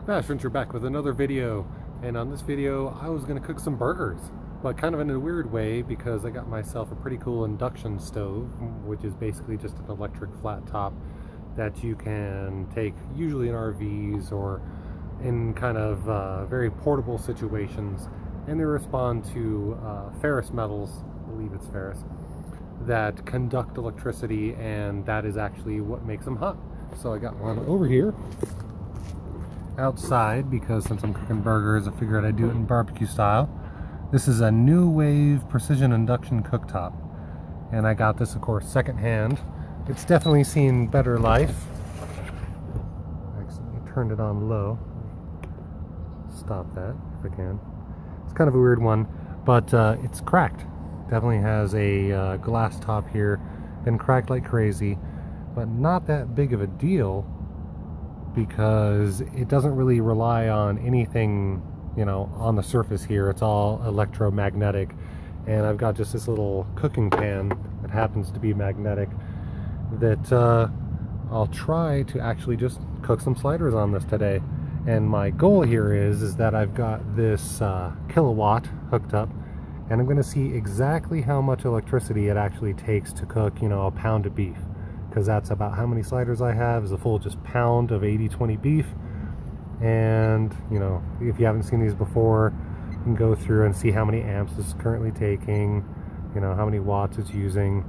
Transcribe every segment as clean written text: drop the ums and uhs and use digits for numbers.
Bash Venture back with another video, and on this video I was going to cook some burgers, but kind of in a weird way because I got myself a pretty cool induction stove, which is basically just an electric flat top that you can take usually in RVs or in kind of very portable situations, and they respond to ferrous metals, I believe it's ferrous, that conduct electricity, and that is actually what makes them hot. So I got one over here outside because since I'm cooking burgers I figured I'd do it in barbecue style. This is a New Wave precision induction cooktop, and I got this of course secondhand. It's definitely seen better life. I accidentally turned it on low. Stop that if I can. It's kind of a weird one, but it's cracked. Definitely has a glass top here, been cracked like crazy, but not that big of a deal because it doesn't really rely on anything, you know, on the surface here. It's all electromagnetic, and I've got just this little cooking pan that happens to be magnetic that I'll try to actually just cook some sliders on this today. And my goal here is that I've got this kilowatt hooked up, and I'm going to see exactly how much electricity it actually takes to cook, you know, a pound of beef, because that's about how many sliders I have, is a full just pound of 80/20 beef. And you know, if you haven't seen these before, you can go through and see how many amps it's currently taking, you know, how many watts it's using,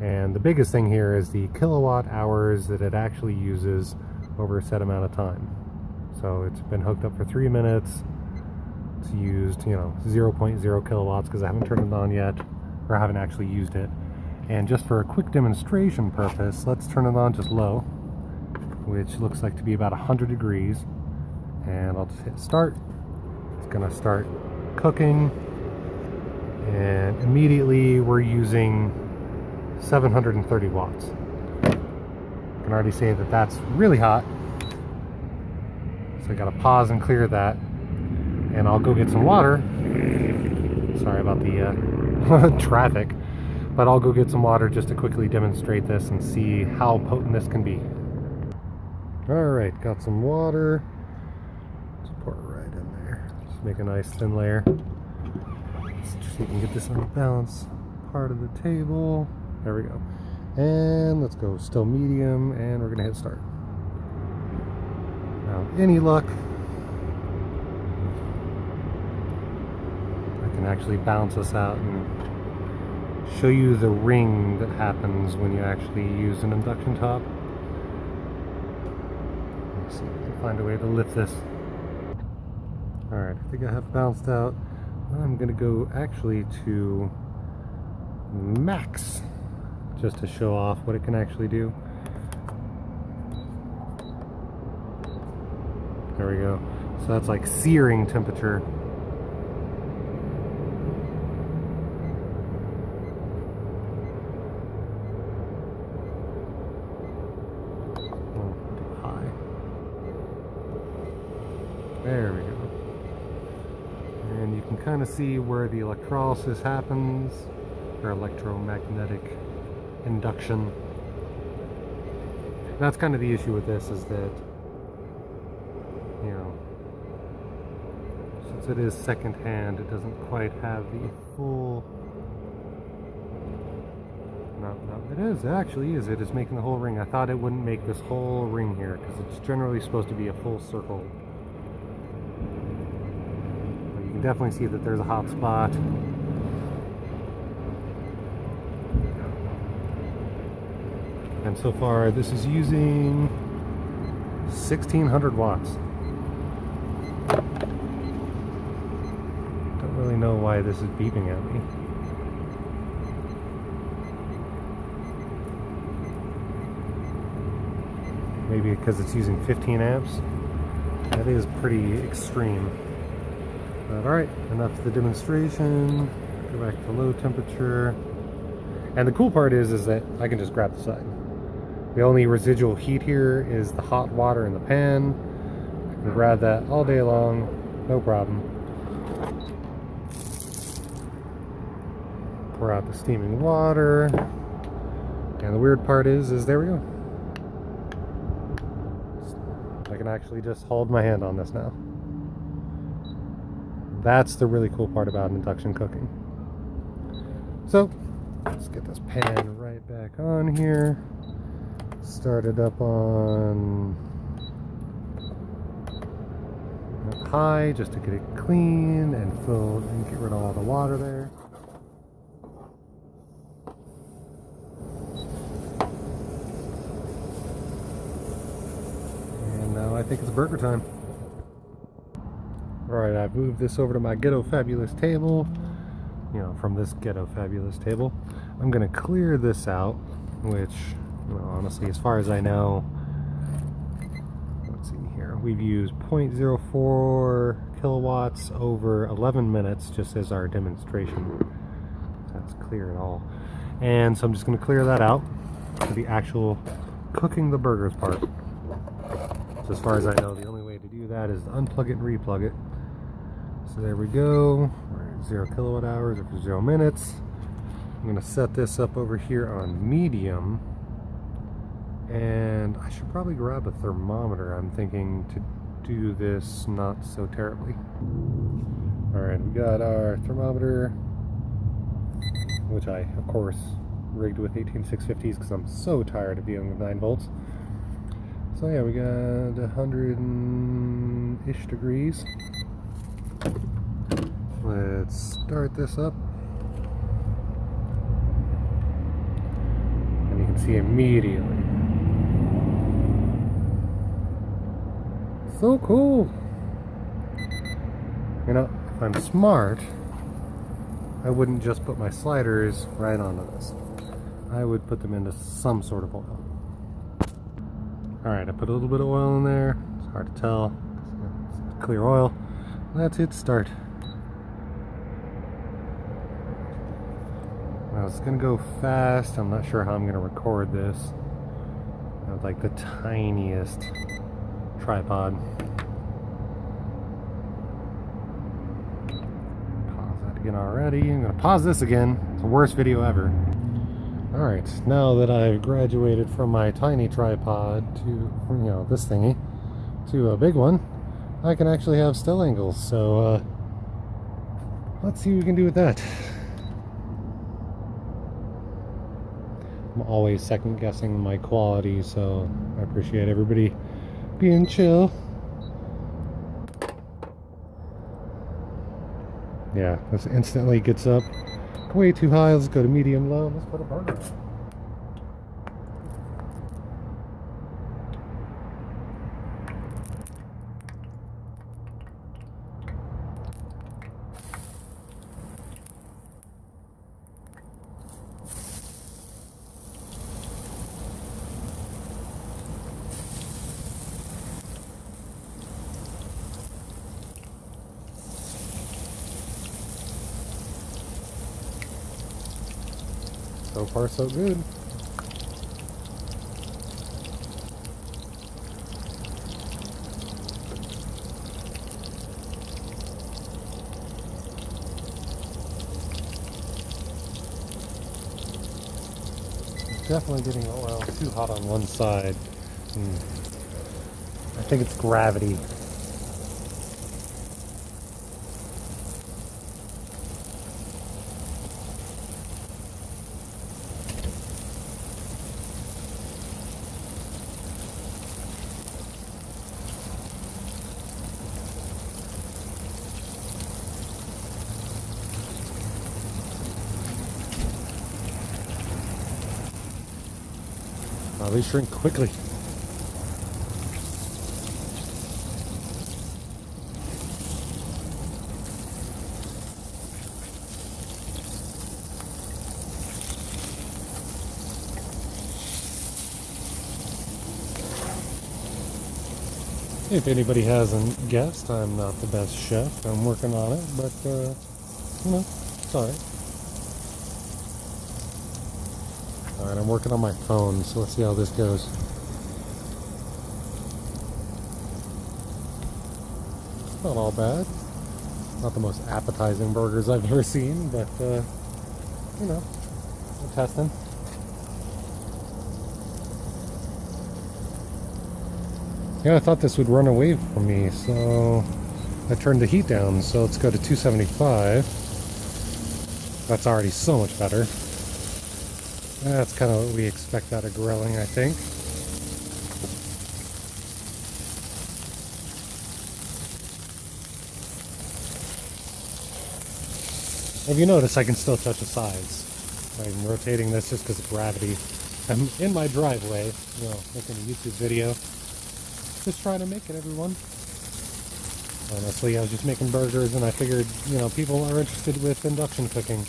and the biggest thing here is the kilowatt hours that it actually uses over a set amount of time. So it's been hooked up for 3 minutes. It's used, you know, 0.0 kilowatts because I haven't turned it on yet, or I haven't actually used it. And just for a quick demonstration purpose, let's turn it on just low, which looks like to be about 100 degrees. And I'll just hit start. It's gonna start cooking, and immediately we're using 730 watts. I can already say that that's really hot. So I gotta pause and clear that, and I'll go get some water. Sorry about the traffic. But I'll go get some water just to quickly demonstrate this and see how potent this can be. Alright, got some water. Just pour it right in there. Just make a nice thin layer. So you can get this on the balance part of the table. There we go. And let's go still medium, and we're gonna hit start. Now, any luck, I can actually balance this out and show you the ring that happens when you actually use an induction top. Let's see if I can find a way to lift this. Alright, I think I have balanced out. I'm going to go actually to max just to show off what it can actually do. There we go. So that's like searing temperature. There we go. And you can kind of see where the electrolysis happens, or electromagnetic induction. That's kind of the issue with this, is that, you know, since it is secondhand, it doesn't quite have the full... No, it actually is. It is making the whole ring. I thought it wouldn't make this whole ring here, because it's generally supposed to be a full circle. You can definitely see that there's a hot spot. And so far this is using 1600 watts. Don't really know why this is beeping at me. Maybe because it's using 15 amps. That is pretty extreme. But alright, enough of the demonstration. Go back to low temperature. And the cool part is that I can just grab the side. The only residual heat here is the hot water in the pan. I can grab that all day long, no problem. Pour out the steaming water. And the weird part is there we go. I can actually just hold my hand on this now. That's the really cool part about induction cooking. So, let's get this pan right back on here. Start it up on high just to get it clean and filled and get rid of all the water there. And now I think it's burger time. Alright, I've moved this over to my Ghetto Fabulous table. You know, from this Ghetto Fabulous table. I'm going to clear this out, which, you know, honestly, as far as I know, let's see here, we've used 0.04 kilowatts over 11 minutes just as our demonstration. That's clear at all. And so I'm just going to clear that out for the actual cooking the burgers part. So as far as I know, the only way to do that is to unplug it and replug it. So there we go. We're at 0 kilowatt hours after 0 minutes. I'm going to set this up over here on medium. And I should probably grab a thermometer. I'm thinking to do this not so terribly. Alright, we got our thermometer, which I, of course, rigged with 18650s because I'm so tired of dealing with 9 volts. So yeah, we got 100-ish degrees. Let's start this up. And you can see immediately. So cool! You know, if I'm smart, I wouldn't just put my sliders right onto this. I would put them into some sort of oil. Alright, I put a little bit of oil in there. It's hard to tell. It's clear oil. Let's hit start. Now it's going to go fast. I'm not sure how I'm going to record this. I have like the tiniest tripod. Pause that again already. I'm going to pause this again. It's the worst video ever. Alright, now that I've graduated from my tiny tripod to, you know, this thingy, to a big one, I can actually have still angles. So, let's see what we can do with that. I'm always second guessing my quality, so I appreciate everybody being chill. Yeah, this instantly gets up way too high. Let's go to medium low. Let's put a burger on. So far, so good. Definitely getting the oil too hot on one side. I think it's gravity. They shrink quickly. If anybody hasn't guessed, I'm not the best chef. I'm working on it, but, you know, it's alright. Alright, I'm working on my phone, so let's see how this goes. It's not all bad. Not the most appetizing burgers I've ever seen, but, you know, we're testing. Yeah, I thought this would run away from me, so I turned the heat down. So let's go to 275. That's already so much better. That's kind of what we expect out of grilling, I think. If you notice, I can still touch the sides. I'm rotating this just because of gravity. I'm in my driveway, making a YouTube video. Just trying to make it, everyone. Honestly, I was just making burgers and I figured, people are interested with induction cooking.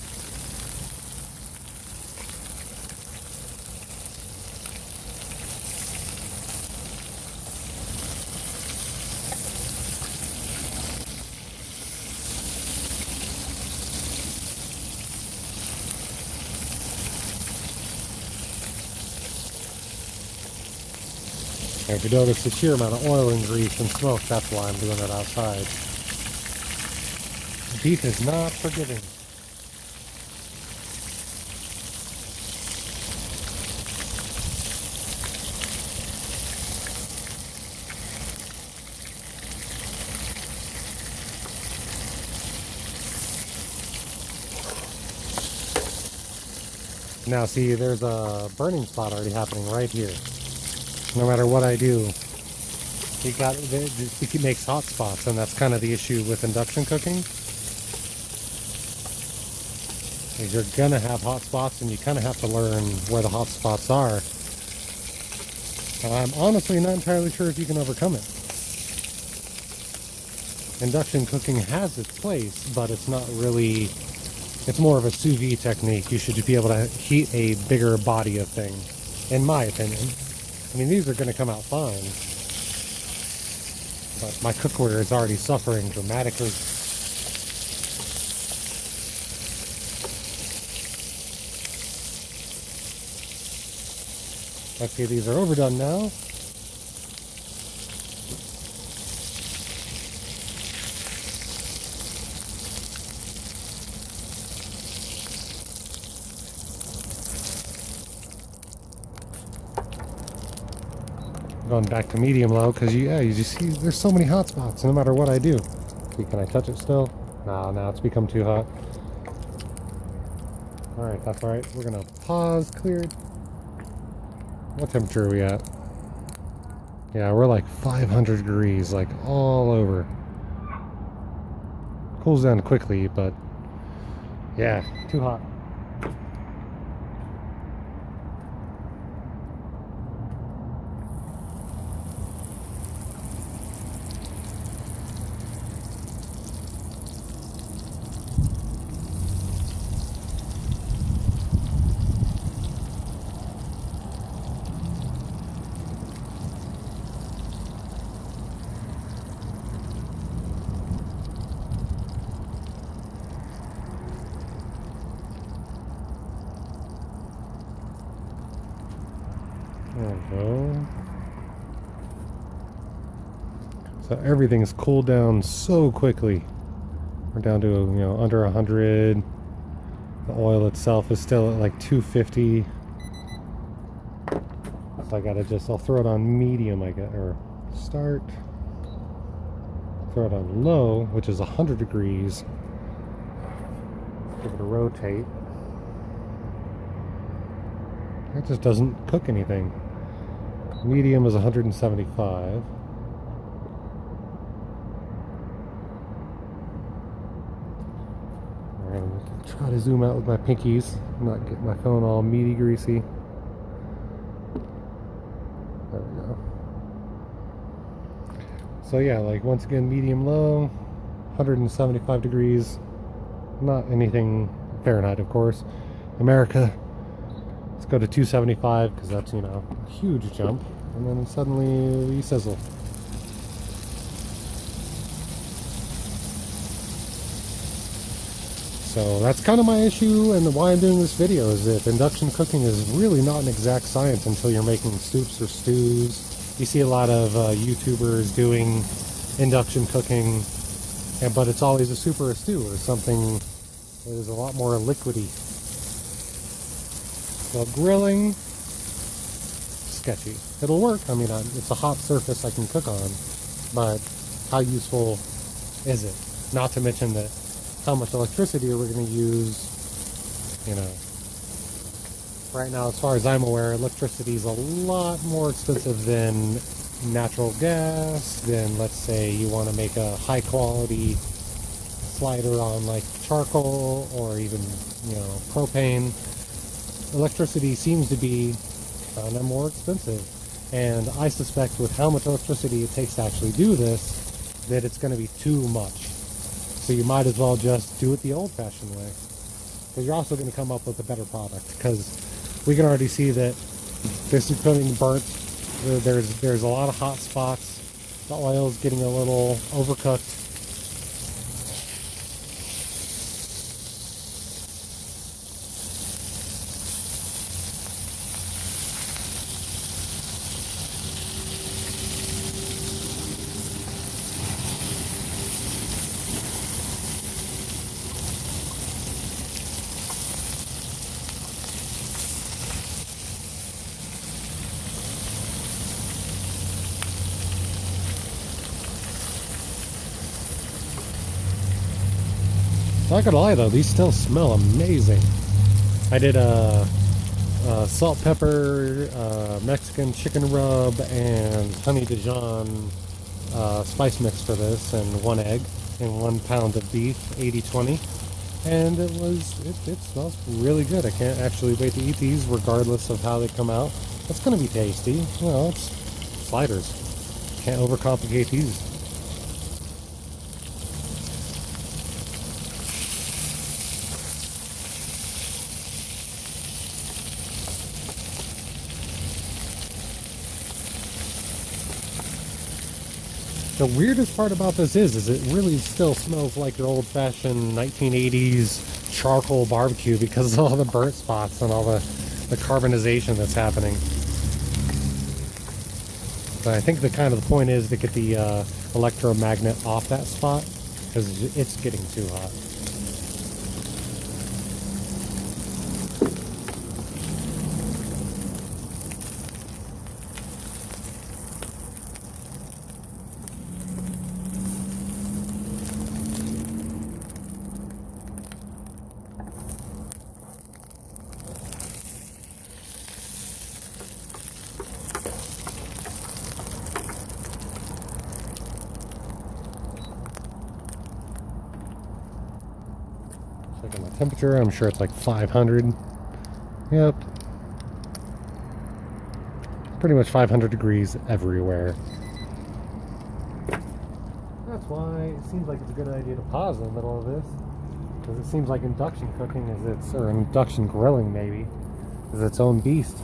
And if you notice the sheer amount of oil and grease and smoke, that's why I'm doing it outside. Beef is not forgiving. Now see, there's a burning spot already happening right here. No matter what I do, it makes hot spots, and that's kind of the issue with induction cooking. Is you're gonna have hot spots, and you kind of have to learn where the hot spots are. I'm honestly not entirely sure if you can overcome it. Induction cooking has its place, but it's not really. It's more of a sous vide technique. You should be able to heat a bigger body of thing, in my opinion. I mean, these are going to come out fine, but my cookware is already suffering dramatically. Okay, these are overdone now. Going back to medium low because you just see there's so many hot spots no matter what I do. See, can I touch it still? No, now it's become too hot. Alright, that's alright. We're gonna pause, clear it. What temperature are we at? Yeah, we're like 500 degrees, like all over. Cools down quickly, but yeah, too hot. There we go. So everything's cooled down so quickly. We're down to, under 100. The oil itself is still at like 250. So I'll throw it on medium, or start. Throw it on low, which is 100 degrees. Give it a rotate. It just doesn't cook anything. Medium is 175. Alright, I'm going to try to zoom out with my pinkies, not get my phone all meaty greasy. There we go. So yeah, like once again, medium low, 175 degrees. Not anything Fahrenheit, of course. America. Let's go to 275 because that's, a huge jump. And then suddenly we sizzle. So that's kind of my issue, and why I'm doing this video is that induction cooking is really not an exact science until you're making soups or stews. You see a lot of YouTubers doing induction cooking, but it's always a soup or a stew or something that is a lot more liquidy. Well, grilling, sketchy. it'll work. I mean, it's a hot surface I can cook on, but how useful is it? Not to mention that how much electricity are we going to use, you know. Right now, as far as I'm aware, electricity is a lot more expensive than natural gas. Then let's say you want to make a high quality slider on like charcoal or even, you know, propane. Electricity seems to be kind of more expensive. And I suspect with how much electricity it takes to actually do this, that it's going to be too much. So you might as well just do it the old-fashioned way. Because you're also going to come up with a better product. Because we can already see that this is getting burnt. There's a lot of hot spots. The oil's getting a little overcooked. Not gonna lie though, these still smell amazing. I did a salt, pepper, Mexican chicken rub, and honey Dijon spice mix for this, and 1 egg, and 1 pound of beef, 80/20. And it smells really good. I can't actually wait to eat these regardless of how they come out. It's gonna be tasty. You know, it's sliders. Can't overcomplicate these. The weirdest part about this is it really still smells like your old-fashioned 1980s charcoal barbecue because of all the burnt spots and all the carbonization that's happening. But I think the point is to get the electromagnet off that spot because it's getting too hot. Checking my temperature, I'm sure it's like 500. Yep. Pretty much 500 degrees everywhere. That's why it seems like it's a good idea to pause in the middle of this. Because it seems like induction cooking or induction grilling maybe, is its own beast.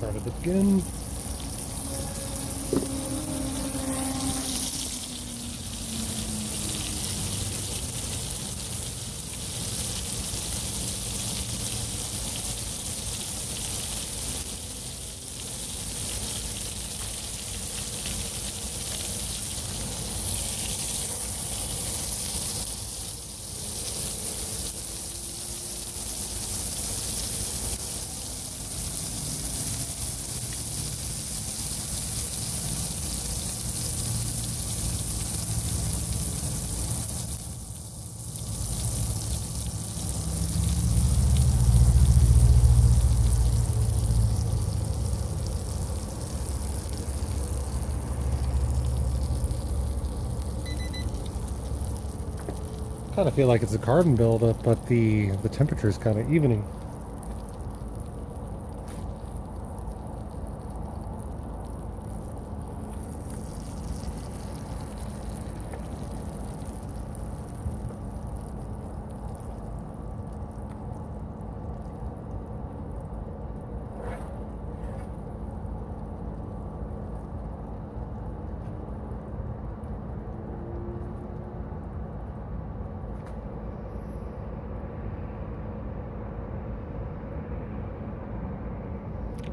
Start it again. Kind of feel like it's a carbon buildup, but the temperature is kind of evening.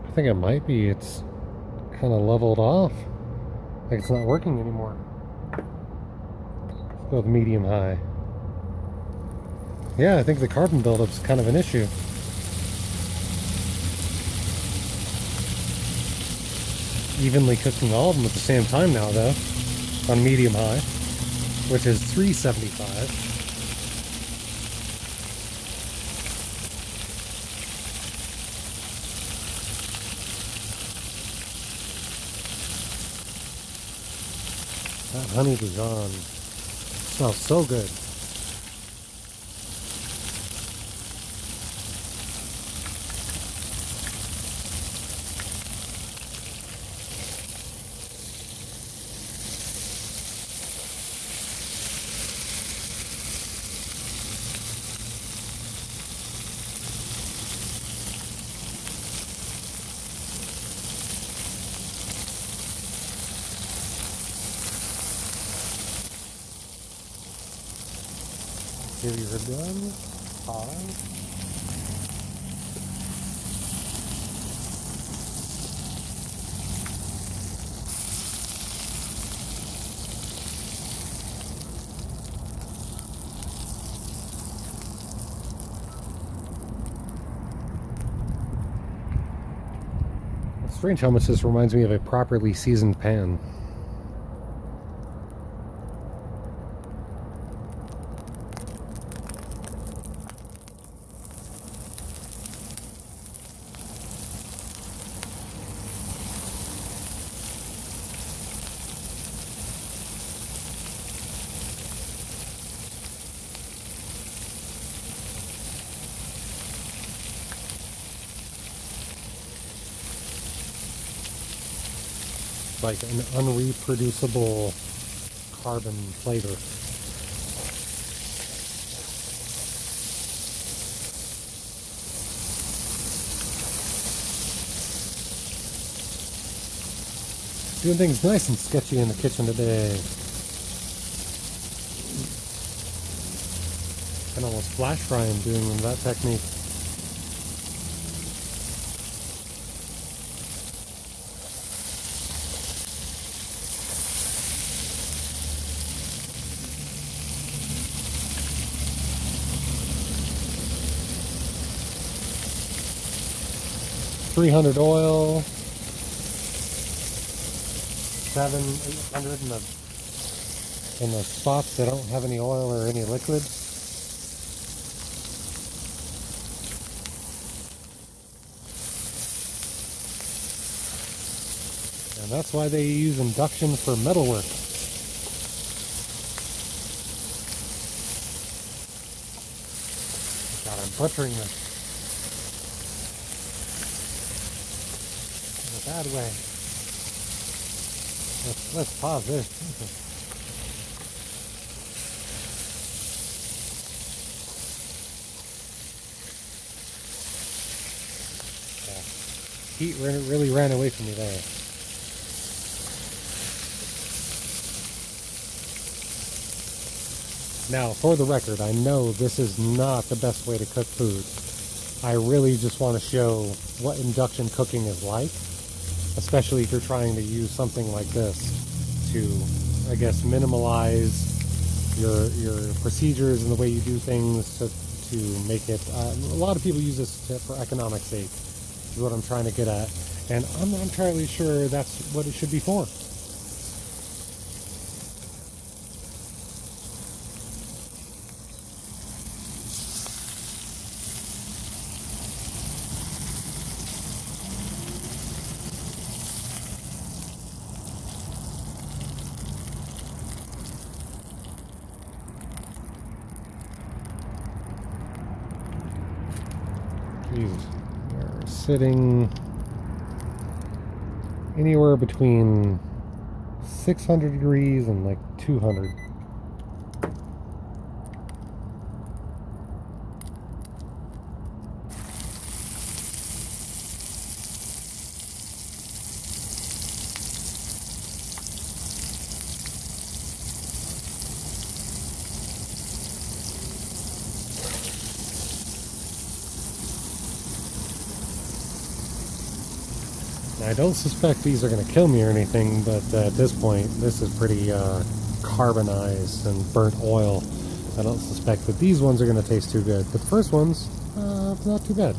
I think it might be. It's kind of leveled off. Like it's not working anymore. Let's go with medium high. Yeah, I think the carbon buildup's kind of an issue. Evenly cooking all of them at the same time now, though, on medium high, which is 375. That honey Dijon smells so good. Here you're done. Pause. It's strange how much this reminds me of a properly seasoned pan. Like an unreproducible carbon flavor. Doing things nice and sketchy in the kitchen today. Can almost flash frying doing that technique. $300 oil, 700-800 in the spots that don't have any oil or any liquid. And that's why they use induction for metalwork. God, I'm butchering this. Bad way. Let's pause this. Yeah. Heat really ran away from me there. Now, for the record, I know this is not the best way to cook food. I really just want to show what induction cooking is like. Especially if you're trying to use something like this to, I guess, minimalize your procedures and the way you do things to make it. A lot of people use this for economic sake, is what I'm trying to get at. And I'm not entirely sure that's what it should be for. We're sitting anywhere between 600 degrees and like 200. I don't suspect these are going to kill me or anything, but at this point, this is pretty carbonized and burnt oil. I don't suspect that these ones are going to taste too good, but the first ones, not too bad.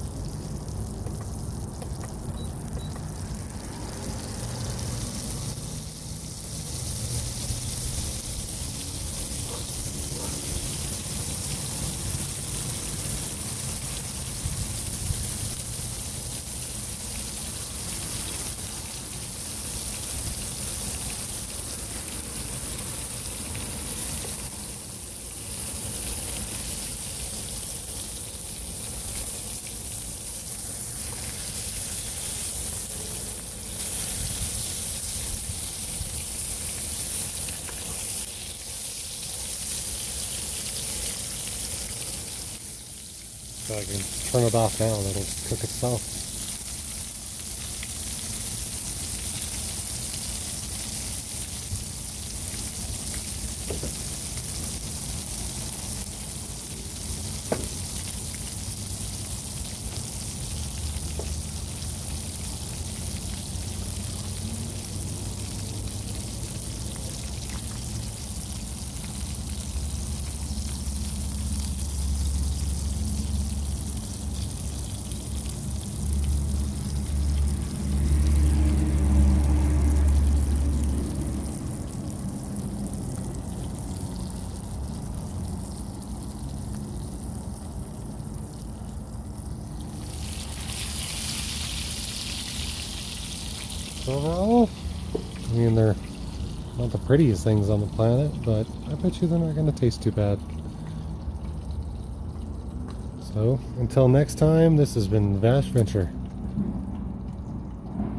So I can turn it off now and it'll cook itself. Overall, I mean, they're not the prettiest things on the planet, but I bet you they're not going to taste too bad. So, until next time, this has been Vash Venture.